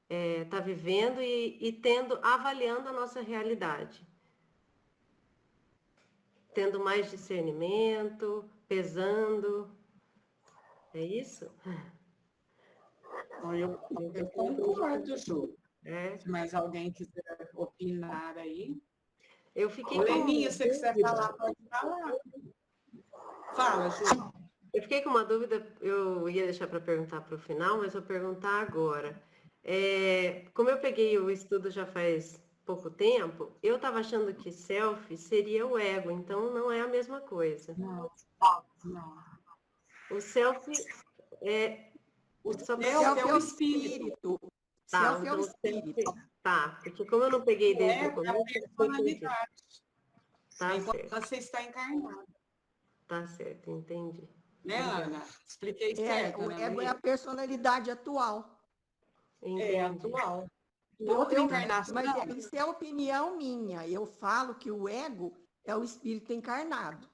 está vivendo e avaliando a nossa realidade. Tendo mais discernimento, pesando. É isso? Eu concordo, Ju. É. Se mais alguém quiser opinar aí. Eu fiquei Leninha, se você quiser falar, pode falar. Fala, Ju. Eu fiquei com uma dúvida, eu ia deixar para perguntar para o final, mas vou perguntar agora. Como eu peguei o estudo já faz pouco tempo, eu estava achando que self seria o ego, então não é a mesma coisa. Não. O self é... O self é o espírito. Tá, Self é o espírito. Tá, porque como eu não peguei desde o começo... É a personalidade. Tá enquanto certo. você está encarnado. Tá certo, entendi. Né, Ana? Expliquei certo. O ego é a personalidade atual. Entendi. É atual. Outra encarnação. Mas isso é opinião minha. Eu falo que o ego é o espírito encarnado.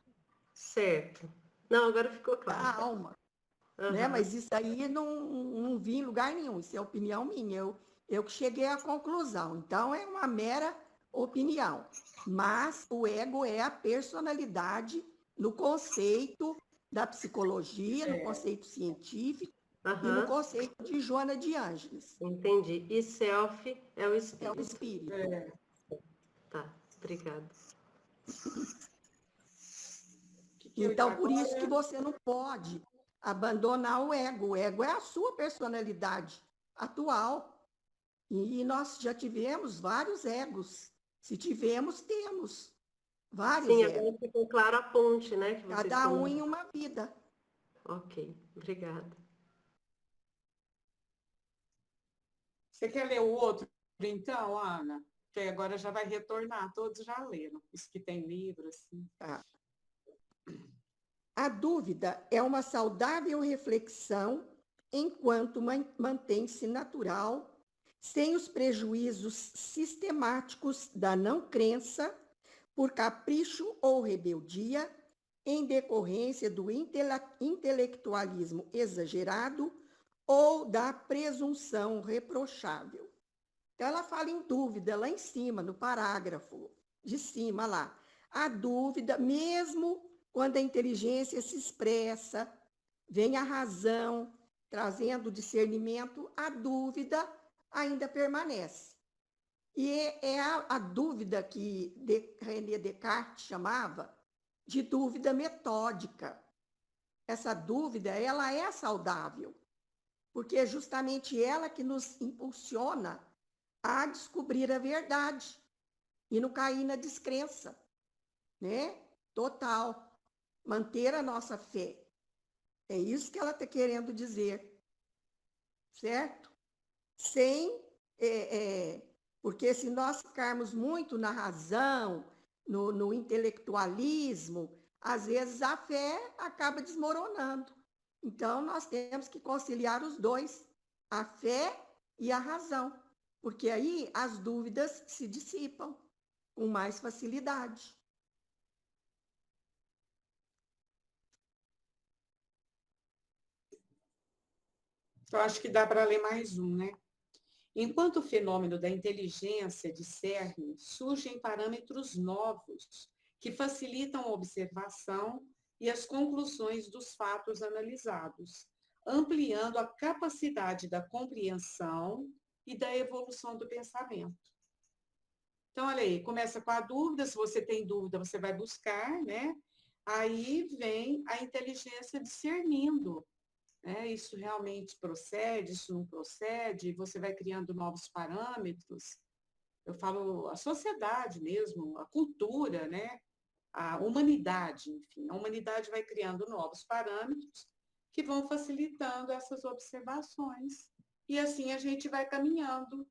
Certo. Não, agora ficou claro. A alma. Né? Mas isso aí não vi em lugar nenhum. Isso é opinião minha. Eu que cheguei à conclusão. Então, é uma mera opinião. Mas o ego é a personalidade no conceito da psicologia, no conceito científico e no conceito de Joana de Ângeles. Entendi. E self é o espírito. É o espírito. Tá, obrigada. Então, por isso que você não pode abandonar o ego. O ego é a sua personalidade atual. E nós já tivemos vários egos. Se tivemos, temos vários egos. Sim, agora ficou claro a ponte, né? Que cada um em uma vida. Ok, obrigada. Você quer ler o outro, então, Ana? Que agora já vai retornar, todos já leram. Isso que tem livro, assim. Tá. A dúvida é uma saudável reflexão enquanto mantém-se natural, sem os prejuízos sistemáticos da não crença, por capricho ou rebeldia, em decorrência do intelectualismo exagerado ou da presunção reprochável. Então, ela fala em dúvida lá em cima, no parágrafo de cima lá. A dúvida, mesmo quando a inteligência se expressa, vem a razão, trazendo discernimento, a dúvida ainda permanece. E é a dúvida que René Descartes chamava de dúvida metódica. Essa dúvida, ela é saudável, porque é justamente ela que nos impulsiona a descobrir a verdade e não cair na descrença, né? Total. Manter a nossa fé. É isso que ela está querendo dizer. Certo? Porque se nós ficarmos muito na razão, no intelectualismo, às vezes a fé acaba desmoronando. Então, nós temos que conciliar os dois, a fé e a razão, porque aí as dúvidas se dissipam com mais facilidade. Eu acho que dá para ler mais um, né? Enquanto o fenômeno da inteligência discerne, surgem parâmetros novos que facilitam a observação e as conclusões dos fatos analisados, ampliando a capacidade da compreensão e da evolução do pensamento. Então, olha aí, começa com a dúvida, se você tem dúvida, você vai buscar, né? Aí vem a inteligência discernindo. Isso realmente procede, isso não procede, você vai criando novos parâmetros. Eu falo a sociedade mesmo, a cultura, né? A humanidade, enfim. A humanidade vai criando novos parâmetros que vão facilitando essas observações. E assim a gente vai caminhando,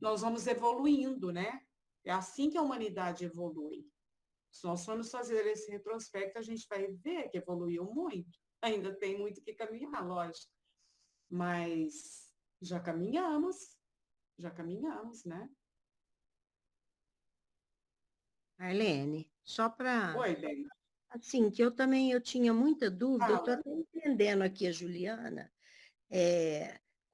nós vamos evoluindo, né? É assim que a humanidade evolui. Se nós formos fazer esse retrospecto, a gente vai ver que evoluiu muito. Ainda tem muito que caminhar, lógico. Mas já caminhamos, né? Marlene, só para, Oi, bem. assim, que eu tinha muita dúvida, eu estou Fala. até entendendo aqui a Juliana,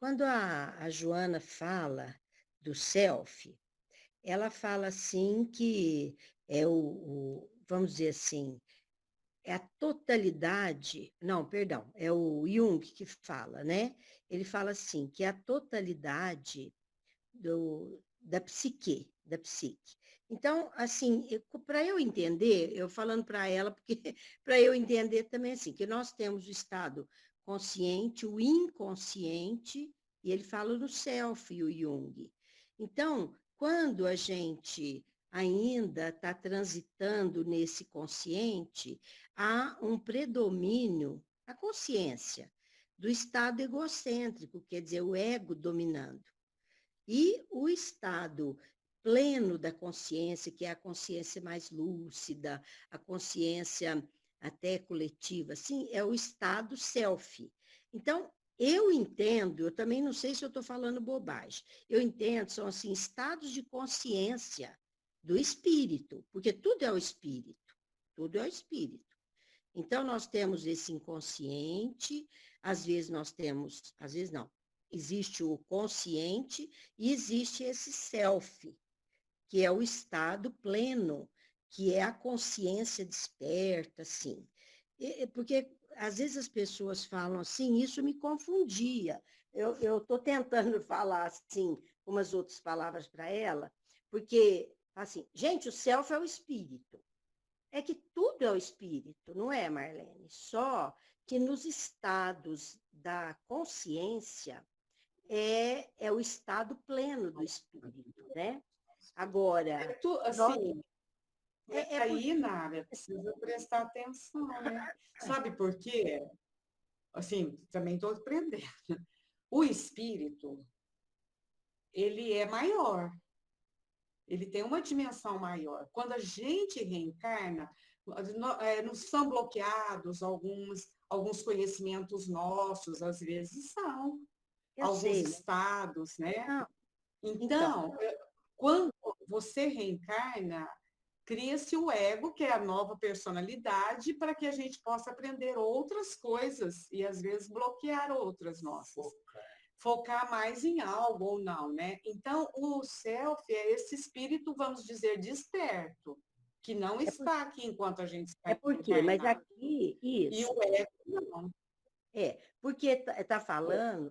quando a Joana fala do self, ela fala assim que é vamos dizer assim, é a totalidade, não, perdão, é o Jung que fala, né? Ele fala assim, que é a totalidade da psique, da psique. Então, assim, para eu entender, eu falando para ela, porque para eu entender também, assim, que nós temos o estado consciente, o inconsciente, e ele fala no self, o Jung. Então, quando a gente ainda está transitando nesse consciente, há um predomínio, a consciência, do estado egocêntrico, quer dizer, o ego dominando. E o estado pleno da consciência, que é a consciência mais lúcida, a consciência até coletiva, assim, é o estado self. Então, eu entendo, eu também não sei se eu estou falando bobagem, eu entendo, são assim, estados de consciência do espírito, porque tudo é o espírito, tudo é o espírito. Então, nós temos esse inconsciente, às vezes nós temos, às vezes não, existe o consciente e existe esse self, que é o estado pleno, que é a consciência desperta, assim. Porque às vezes as pessoas falam assim, isso me confundia. Eu estou tentando falar assim, umas outras palavras para ela, porque, assim, gente, o self é o espírito. É que tudo é o espírito, não é, Marlene? Só que nos estados da consciência é o estado pleno do espírito, né? Agora, Assim, aí, porque, Nara, precisa prestar atenção, né? Sabe por quê? Assim, também estou aprendendo. O espírito, ele é maior, ele tem uma dimensão maior. Quando a gente reencarna, nos são bloqueados alguns conhecimentos nossos, às vezes são, eu alguns sei, né? estados, né? Não, então, Então, quando você reencarna, cria-se o ego, que é a nova personalidade, para que a gente possa aprender outras coisas e, às vezes, bloquear outras nossas. Focar mais em algo ou não, né? Então, o self é esse espírito, vamos dizer, desperto, que não está aqui enquanto a gente está porque, mas encarnado. aqui, E isso, o ego, não. porque está falando,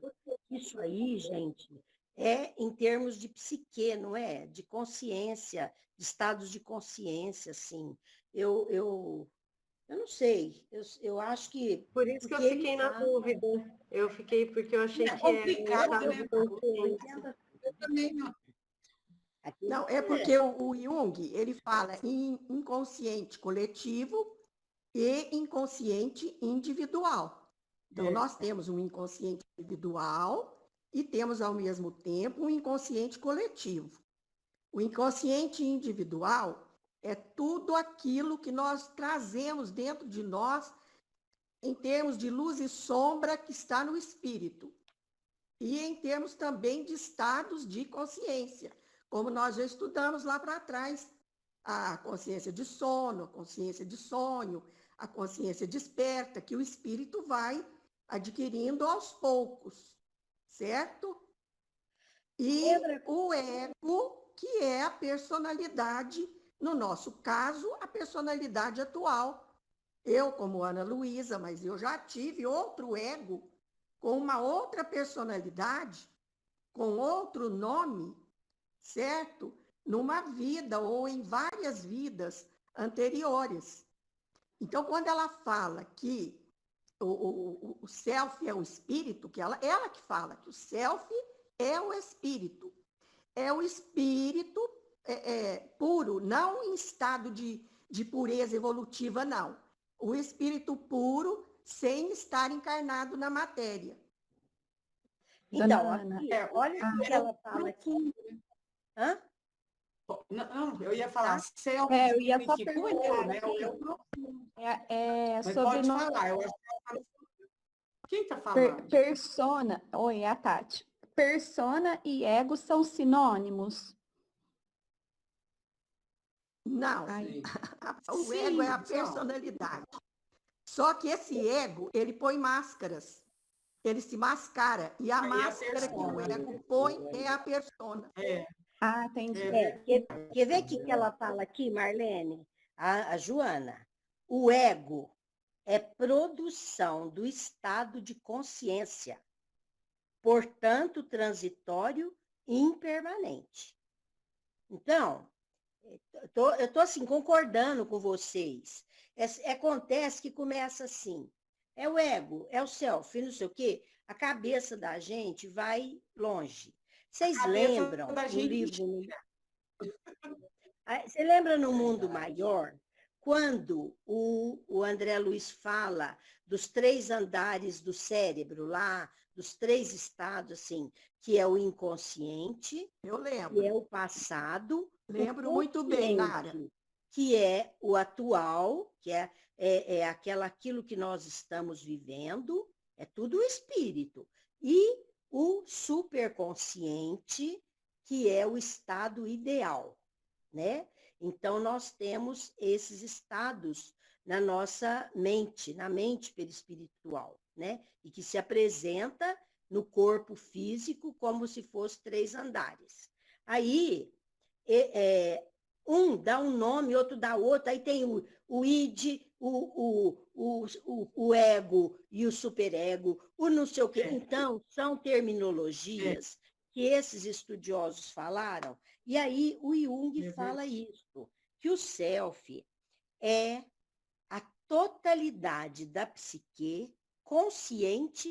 isso aí, gente, é em termos de psique, não é? De consciência, de estados de consciência, assim. Eu não sei, eu acho que Por isso o que que eu ele fiquei na fala dúvida. Eu fiquei porque eu achei É que era um complicado, estado né? de eu consciência. entendo, Eu também não. Não, é porque o Jung, ele fala em inconsciente coletivo e inconsciente individual. Então, nós temos um inconsciente individual e temos, ao mesmo tempo, um inconsciente coletivo. O inconsciente individual é tudo aquilo que nós trazemos dentro de nós em termos de luz e sombra que está no espírito. E em termos também de estados de consciência, como nós já estudamos lá para trás, a consciência de sono, a consciência de sonho, a consciência desperta, que o espírito vai adquirindo aos poucos, certo? E o ego, que é a personalidade, no nosso caso, a personalidade atual. Eu, como Ana Luísa, mas eu já tive outro ego com uma outra personalidade, com outro nome, certo? Numa vida ou em várias vidas anteriores. Então, quando ela fala que o self é o espírito, que ela que fala que o self é o espírito. É o espírito puro, não em estado de pureza evolutiva, não. O espírito puro sem estar encarnado na matéria. Dona Então, Ana, aqui, olha o que ela fala aqui. Hã? Não, eu ia falar, Tá? self eu ia só significa o eu, perguntar né? aqui. O eu profundo. Mas Mas sobre pode falar, eu acho que ela fala. Quem está falando? persona. Oi, é a Tati. Persona e ego são sinônimos? Não, Ai, o ego é a Sim, são. personalidade. Só que esse ego, ele põe máscaras. Ele se mascara. E a Aí a máscara que o persona. ego põe é a persona. entendi. Quer ver o que ela fala aqui, Marlene? A Joana. O ego é produção do estado de consciência, portanto, transitório e impermanente. Então, eu estou assim, concordando com vocês. Acontece que começa assim. É o ego, é o self, não sei o quê. A cabeça da gente vai longe. Vocês lembram Da no gente. livro... Você lembra no Mundo Maior, quando o André Luiz fala dos 3 andares do cérebro lá, dos 3 estados, assim, que é o inconsciente, Eu lembro. que é o passado, Lembro o muito bem, Nara. consciente, que é o atual, que é aquilo que nós estamos vivendo, é tudo o espírito, e o superconsciente, que é o estado ideal, né? Então, nós temos esses estados na nossa mente, na mente perispiritual, né? E que se apresenta no corpo físico como se fosse 3 andares. Aí, um dá um nome, outro dá outro, aí tem o id, o ego e o superego, o não sei o quê. Então, são terminologias que esses estudiosos falaram, e aí o Jung fala isso, que o self é a totalidade da psique consciente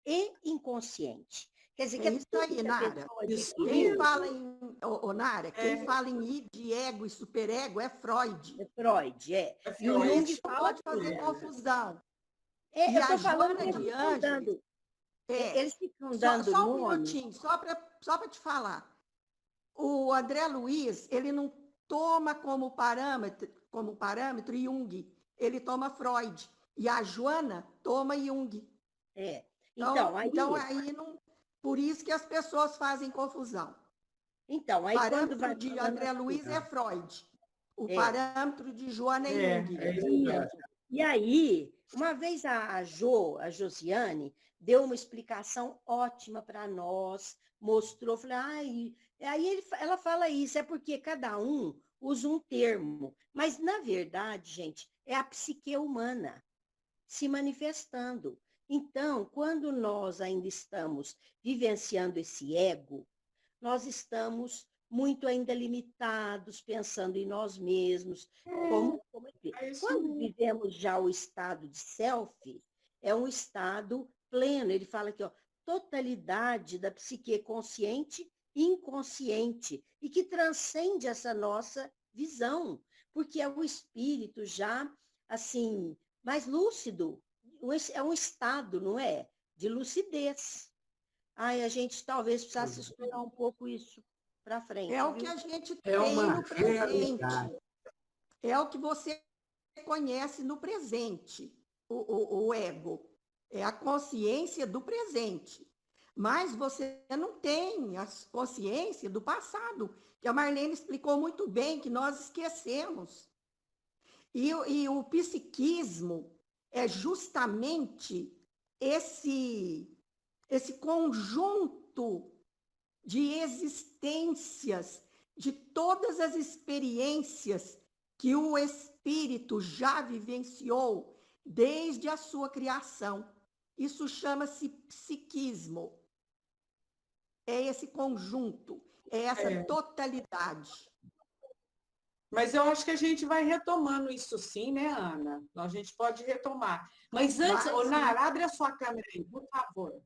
e inconsciente. Quer dizer, que isso aí, Nara. Quem fala em, Nara, quem fala em id, ego e superego é Freud. É Freud, é. E o Freud Jung fala pode fazer tudo. confusão. Eu E a estou falando Joana de Ângeles... Eles ficam dando só um nome. minutinho, só para te falar. O André Luiz, ele não toma como parâmetro Jung, ele toma Freud. E a Joana toma Jung. Então aí não, por isso que as pessoas fazem confusão. Então, aí o parâmetro quando vai de André Luiz é Freud. O parâmetro de Joana é Jung. E aí, uma vez a Josiane, deu uma explicação ótima para nós, mostrou, falei, aí ela fala isso, é porque cada um usa um termo, mas na verdade, gente, é a psique humana se manifestando. Então, quando nós ainda estamos vivenciando esse ego, nós estamos muito ainda limitados, pensando em nós mesmos. Quando vivemos já o estado de self, é um estado pleno. Ele fala aqui, totalidade da psique consciente e inconsciente, e que transcende essa nossa visão, porque é o espírito já, assim, mais lúcido. É um estado, não é? De lucidez. A gente talvez precisasse estudar um pouco isso para frente. É o que a gente tem no presente. É o que você conhece no presente, o ego. É a consciência do presente. Mas você não tem a consciência do passado, que a Marlene explicou muito bem, que nós esquecemos. E o psiquismo é justamente esse conjunto de existências, de todas as experiências que o espírito já vivenciou desde a sua criação. Isso chama-se psiquismo. É esse conjunto, é essa totalidade. Mas eu acho que a gente vai retomando isso sim, né, Ana? A gente pode retomar. Mas antes, Nara, abre a sua câmera aí, por favor.